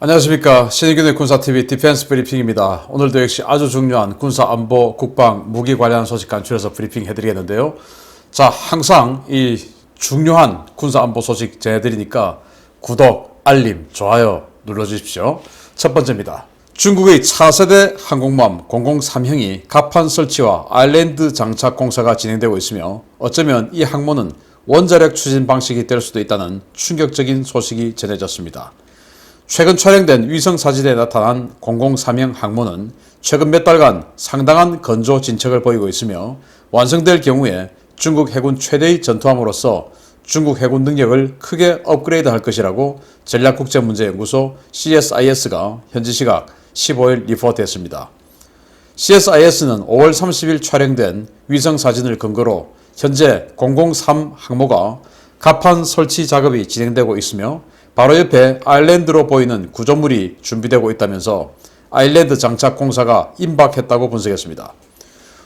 안녕하십니까. 신의균의 군사TV 디펜스 브리핑입니다. 오늘도 역시 아주 중요한 군사안보, 국방, 무기 관련 소식 간추려서 브리핑 해드리겠는데요. 자, 항상 이 중요한 군사안보 소식 전해드리니까 구독, 알림, 좋아요 눌러주십시오. 첫 번째입니다. 중국의 차세대 항공모함 003형이 갑판 설치와 아일랜드 장착 공사가 진행되고 있으며 어쩌면 이 항모는 원자력 추진 방식이 될 수도 있다는 충격적인 소식이 전해졌습니다. 최근 촬영된 위성사진에 나타난 003형 항모는 최근 몇 달간 상당한 건조 진척을 보이고 있으며 완성될 경우에 중국 해군 최대의 전투함으로서 중국 해군 능력을 크게 업그레이드할 것이라고 전략국제문제연구소 CSIS가 현지 시각 15일 리포트했습니다. CSIS는 5월 30일 촬영된 위성사진을 근거로 현재 003 항모가 갑판 설치 작업이 진행되고 있으며 바로 옆에 아일랜드로 보이는 구조물이 준비되고 있다면서 아일랜드 장착 공사가 임박했다고 분석했습니다.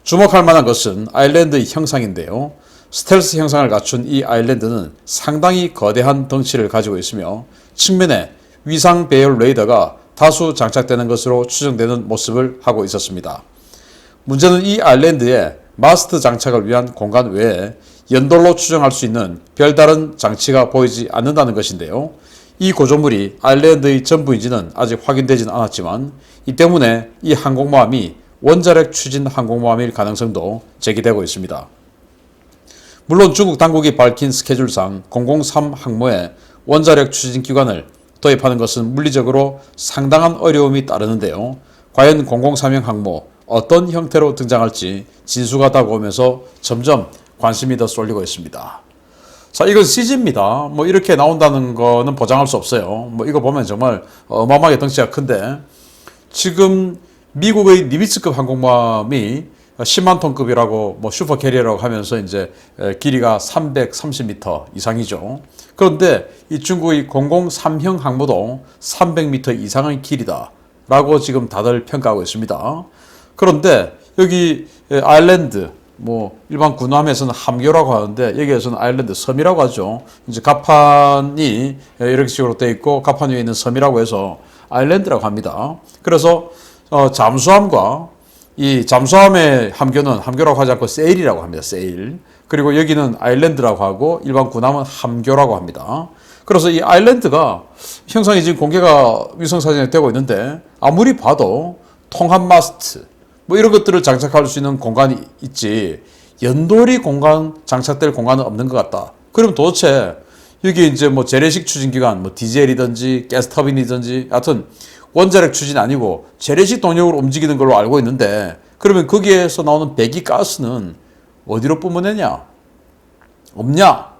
주목할 만한 것은 아일랜드의 형상인데요. 스텔스 형상을 갖춘 이 아일랜드는 상당히 거대한 덩치를 가지고 있으며 측면에 위상 배열 레이더가 다수 장착되는 것으로 추정되는 모습을 하고 있었습니다. 문제는 이 아일랜드에 마스트 장착을 위한 공간 외에 연돌로 추정할 수 있는 별다른 장치가 보이지 않는다는 것인데요. 이 구조물이 아일랜드의 전부인지는 아직 확인되지는 않았지만 이 때문에 이 항공모함이 원자력 추진 항공모함일 가능성도 제기되고 있습니다. 물론 중국 당국이 밝힌 스케줄상 003 항모에 원자력 추진 기관을 도입하는 것은 물리적으로 상당한 어려움이 따르는데요. 과연 003형 항모 어떤 형태로 등장할지 진수가 다가오면서 점점 관심이 더 쏠리고 있습니다. 자, 이건 CG입니다. 뭐 이렇게 나온다는 거는 보장할 수 없어요. 뭐 이거 보면 정말 어마어마하게 덩치가 큰데 지금 미국의 니미츠급 항공모함이 10만 톤급이라고 뭐 슈퍼 캐리어라고 하면서 이제 길이가 330m 이상이죠. 그런데 이 중국의 003형 항모도 300m 이상의 길이다라고 지금 다들 평가하고 있습니다. 그런데 여기 아일랜드 뭐 일반 군함에서는 함교라고 하는데 여기에서는 아일랜드 섬이라고 하죠. 이제 갑판이 이렇게 식으로 되어 있고 갑판 위에 있는 섬이라고 해서 아일랜드라고 합니다. 그래서 잠수함과 이 잠수함의 함교는 함교라고 하지 않고 세일이라고 합니다. 세일. 그리고 여기는 아일랜드라고 하고 일반 군함은 함교라고 합니다. 그래서 이 아일랜드가 형상이 지금 공개가 위성사진에 되고 있는데 아무리 봐도 통합 마스트 뭐 이런 것들을 장착할 수 있는 공간이 있지 연돌이 공간 장착될 공간은 없는 것 같다. 그럼 도대체 여기 이제 뭐 재래식 추진기관 뭐 디젤이든지 가스터빈이든지 하여튼 원자력 추진 아니고 재래식 동력으로 움직이는 걸로 알고 있는데 그러면 거기에서 나오는 배기가스는 어디로 뿜어내냐? 없냐?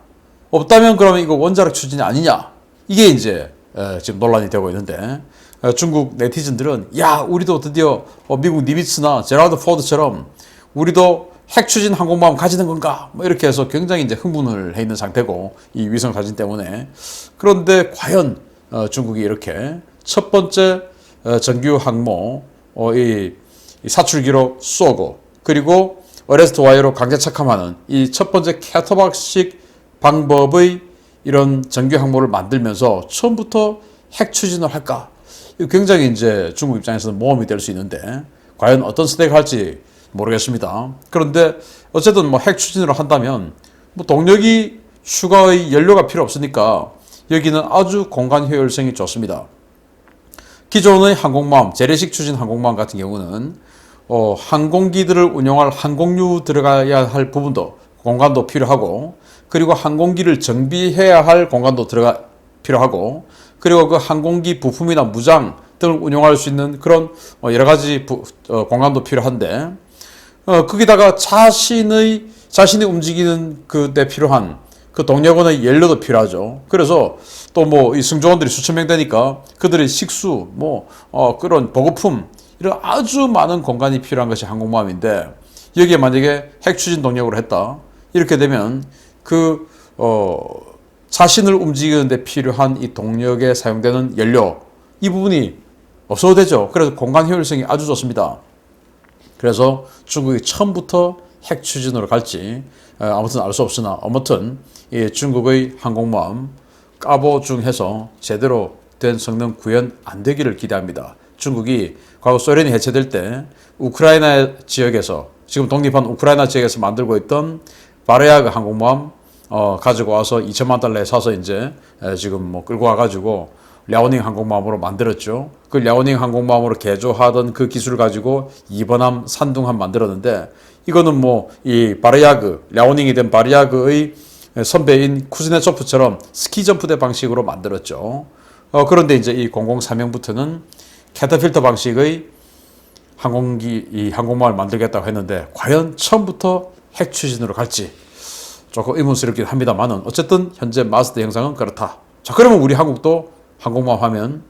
없다면 그러면 이거 원자력 추진이 아니냐? 이게 이제 지금 논란이 되고 있는데 중국 네티즌들은 야 우리도 드디어 미국 니미츠나 제라드 포드처럼 우리도 핵 추진 항공모함 가지는 건가 뭐 이렇게 해서 굉장히 이제 흥분을 해 있는 상태고 이 위성 사진 때문에. 그런데 과연 중국이 이렇게 첫 번째 정규 항모 이 사출기로 쏘고 그리고 어레스트 와이어로 강제 착함하는 이 첫 번째 캐터박식 방법의 이런 정규 항모를 만들면서 처음부터 핵 추진을 할까? 굉장히 이제 중국 입장에서는 모험이 될 수 있는데 과연 어떤 선택을 할지 모르겠습니다. 그런데 어쨌든 뭐 핵 추진으로 한다면 뭐 동력이 추가의 연료가 필요 없으니까 여기는 아주 공간 효율성이 좋습니다. 기존의 항공모함, 재래식 추진 항공모함 같은 경우는 항공기들을 운용할 항공유 들어가야 할 부분도 공간도 필요하고 그리고 항공기를 정비해야 할 공간도 필요하고 그리고 그 항공기 부품이나 무장 등을 운용할 수 있는 그런 여러 가지 공간도 필요한데 거기다가 자신이 움직이는 그때 필요한 그 동력원의 연료도 필요하죠. 그래서 또 뭐 이 승조원들이 수천 명 되니까 그들의 식수 그런 보급품 이런 아주 많은 공간이 필요한 것이 항공모함인데 여기에 만약에 핵 추진 동력으로 했다 이렇게 되면 자신을 움직이는 데 필요한 이 동력에 사용되는 연료 이 부분이 없어도 되죠. 그래서 공간 효율성이 아주 좋습니다. 그래서 중국이 처음부터 핵 추진으로 갈지 아무튼 알 수 없으나 아무튼 이 중국의 항공모함 까보중해서 제대로 된 성능 구현 안 되기를 기대합니다. 중국이 과거 소련이 해체될 때 우크라이나 지역에서 지금 독립한 우크라이나 지역에서 만들고 있던 바르야그 항공모함 가지고 와서 2천만 달러에 사서 이제 지금 뭐 끌고 와가지고 랴오닝 항공모함으로 만들었죠. 그 랴오닝 항공모함으로 개조하던 그 기술을 가지고 이번함, 산둥함 만들었는데 이거는 뭐 이 바르야그, 랴오닝이 된 바르야그의 선배인 쿠즈네초프처럼 스키 점프대 방식으로 만들었죠. 그런데 이제 이 003형부터는 캐터필터 방식의 이 항공모함을 만들겠다고 했는데 과연 처음부터 핵 추진으로 갈지 조금 의문스럽긴 합니다만은 어쨌든 현재 마스터 형상은 그렇다. 자, 그러면 우리 한국도 항공모함 하면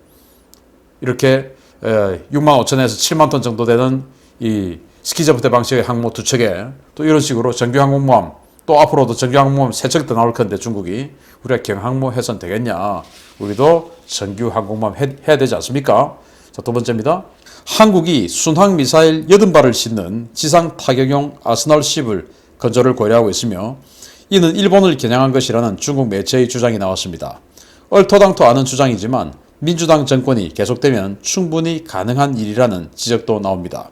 이렇게 6만 5천에서 7만 톤 정도 되는 이 스키저프대 방식의 항모 두 척에 또 이런 식으로 정규 항공모함 또 앞으로도 정규 항공모함 세 척 더 나올 건데 중국이 우리가 경항모 해선 되겠냐? 우리도 정규 항공모함 해야 되지 않습니까? 자, 두 번째입니다. 한국이 순항 미사일 80발을 싣는 지상 타격용 아스널십을 건조를 고려하고 있으며 이는 일본을 겨냥한 것이라는 중국 매체의 주장이 나왔습니다. 얼토당토 않은 주장이지만 민주당 정권이 계속되면 충분히 가능한 일이라는 지적도 나옵니다.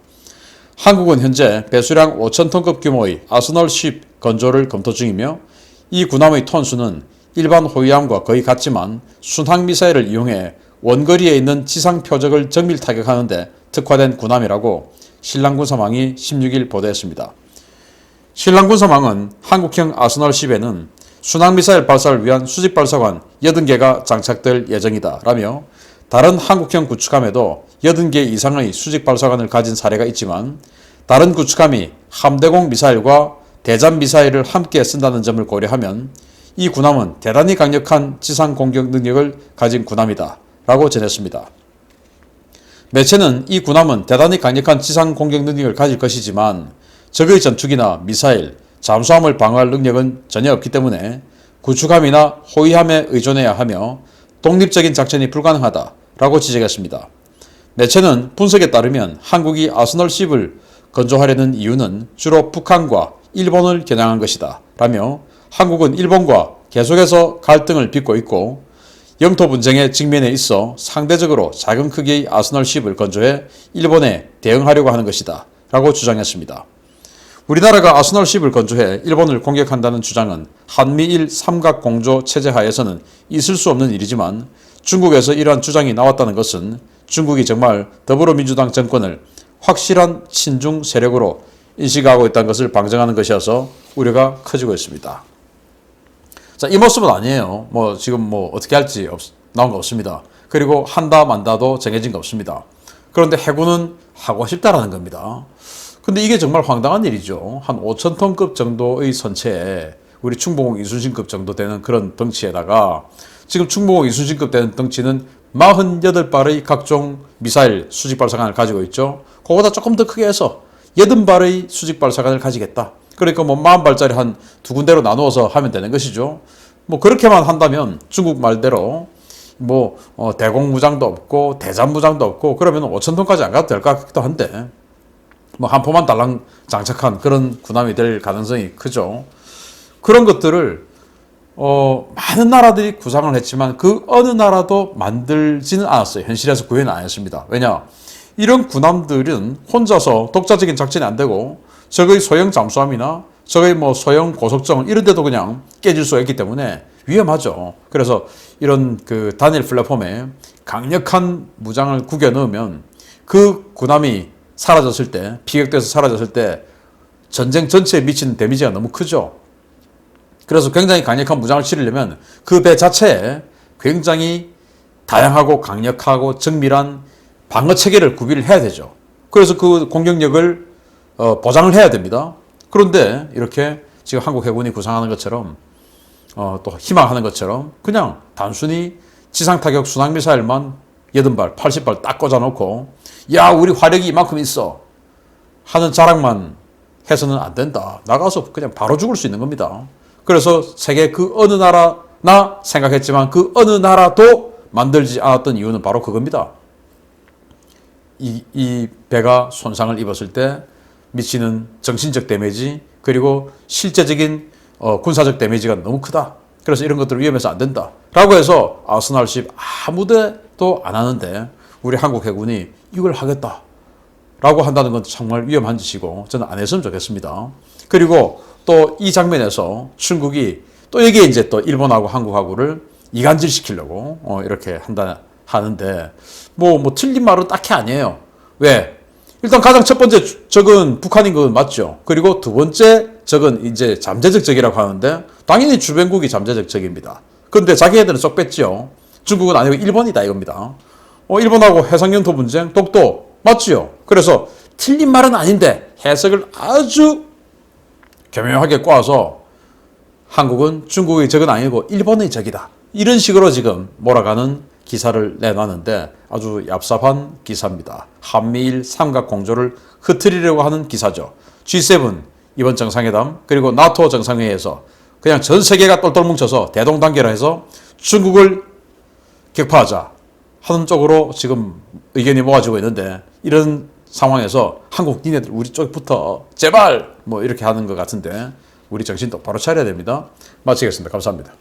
한국은 현재 배수량 5,000톤급 규모의 아스널십 건조를 검토 중이며 이 군함의 톤수는 일반 호위함과 거의 같지만 순항미사일을 이용해 원거리에 있는 지상 표적을 정밀 타격하는 데 특화된 군함이라고 신랑군사망이 16일 보도했습니다. 신랑군사망은 한국형 아스널십에는 순항미사일 발사를 위한 수직발사관 80개가 장착될 예정이다 라며 다른 한국형 구축함에도 80개 이상의 수직발사관을 가진 사례가 있지만 다른 구축함이 함대공 미사일과 대잠 미사일을 함께 쓴다는 점을 고려하면 이 군함은 대단히 강력한 지상 공격 능력을 가진 군함이다 라고 전했습니다. 매체는 이 군함은 대단히 강력한 지상 공격 능력을 가질 것이지만 적의 전투기나 미사일, 잠수함을 방어할 능력은 전혀 없기 때문에 구축함이나 호위함에 의존해야 하며 독립적인 작전이 불가능하다라고 지적했습니다. 매체는 분석에 따르면 한국이 아스널십을 건조하려는 이유는 주로 북한과 일본을 겨냥한 것이다 라며 한국은 일본과 계속해서 갈등을 빚고 있고 영토 분쟁의 직면에 있어 상대적으로 작은 크기의 아스널십을 건조해 일본에 대응하려고 하는 것이다 라고 주장했습니다. 우리나라가 아스널십을 건조해 일본을 공격한다는 주장은 한미일 삼각공조 체제 하에서는 있을 수 없는 일이지만 중국에서 이러한 주장이 나왔다는 것은 중국이 정말 더불어민주당 정권을 확실한 친중 세력으로 인식하고 있다는 것을 방증하는 것이어서 우려가 커지고 있습니다. 자, 이 모습은 아니에요. 지금 어떻게 할지 나온 거 없습니다. 그리고 한다 만다도 정해진 거 없습니다. 그런데 해군은 하고 싶다라는 겁니다. 근데 이게 정말 황당한 일이죠. 한 5,000톤급 정도의 선체에 우리 충무공 이순신급 정도 되는 그런 덩치에다가 지금 충무공 이순신급 되는 덩치는 48발의 각종 미사일 수직발사관을 가지고 있죠. 그거보다 조금 더 크게 해서 80발의 수직발사관을 가지겠다. 그러니까 40발짜리 한 두 군데로 나누어서 하면 되는 것이죠. 그렇게만 한다면 중국 말대로 대공무장도 없고 대잠무장도 없고 그러면 5,000톤까지 안 가도 될 것 같기도 한데 한 포만 달랑 장착한 그런 군함이 될 가능성이 크죠. 그런 것들을 많은 나라들이 구상을 했지만 그 어느 나라도 만들지는 않았어요. 현실에서 구현은 안 했습니다. 왜냐? 이런 군함들은 혼자서 독자적인 작전이 안 되고 적의 소형 잠수함이나 적의 소형 고속정 이런 데도 그냥 깨질 수가 있기 때문에 위험하죠. 그래서 이런 그 단일 플랫폼에 강력한 무장을 구겨 넣으면 그 군함이 사라졌을 때, 피격돼서 사라졌을 때 전쟁 전체에 미치는 데미지가 너무 크죠. 그래서 굉장히 강력한 무장을 치르려면 그 배 자체에 굉장히 다양하고 강력하고 정밀한 방어 체계를 구비를 해야 되죠. 그래서 그 공격력을 보장을 해야 됩니다. 그런데 이렇게 지금 한국 해군이 구상하는 것처럼 또 희망하는 것처럼 그냥 단순히 지상타격 순항미사일만 80발, 80발 딱 꽂아놓고 야 우리 화력이 이만큼 있어 하는 자랑만 해서는 안 된다. 나가서 그냥 바로 죽을 수 있는 겁니다. 그래서 세계 그 어느 나라나 생각했지만 그 어느 나라도 만들지 않았던 이유는 바로 그겁니다. 이 배가 손상을 입었을 때 미치는 정신적 데미지 그리고 실제적인 군사적 데미지가 너무 크다. 그래서 이런 것들 위험해서 안 된다. 라고 해서 아스날십 아무데도 안 하는데 우리 한국 해군이 이걸 하겠다. 라고 한다는 건 정말 위험한 짓이고 저는 안 했으면 좋겠습니다. 그리고 또 이 장면에서 중국이 또 여기에 이제 또 일본하고 한국하고를 이간질 시키려고 이렇게 하는데 뭐 틀린 말은 딱히 아니에요. 왜? 일단 가장 첫 번째 적은 북한인 건 맞죠. 그리고 두 번째 적은 이제 잠재적 적이라고 하는데 당연히 주변국이 잠재적 적입니다. 그런데 자기네들은 쏙 뺐죠. 중국은 아니고 일본이다 이겁니다. 일본하고 해상연토 분쟁, 독도 맞지요. 그래서 틀린 말은 아닌데 해석을 아주 교묘하게 꼬아서 한국은 중국의 적은 아니고 일본의 적이다. 이런 식으로 지금 몰아가는 기사를 내놨는데 아주 얍삽한 기사입니다. 한미일 삼각 공조를 흐트리려고 하는 기사죠. G7 이번 정상회담 그리고 나토 정상회의에서 그냥 전 세계가 똘똘 뭉쳐서 대동단계로 중국을 격파하자 하는 쪽으로 지금 의견이 모아지고 있는데 이런 상황에서 한국 니네들 우리 쪽부터 제발 뭐 이렇게 하는 것 같은데 우리 정신 똑바로 차려야 됩니다. 마치겠습니다. 감사합니다.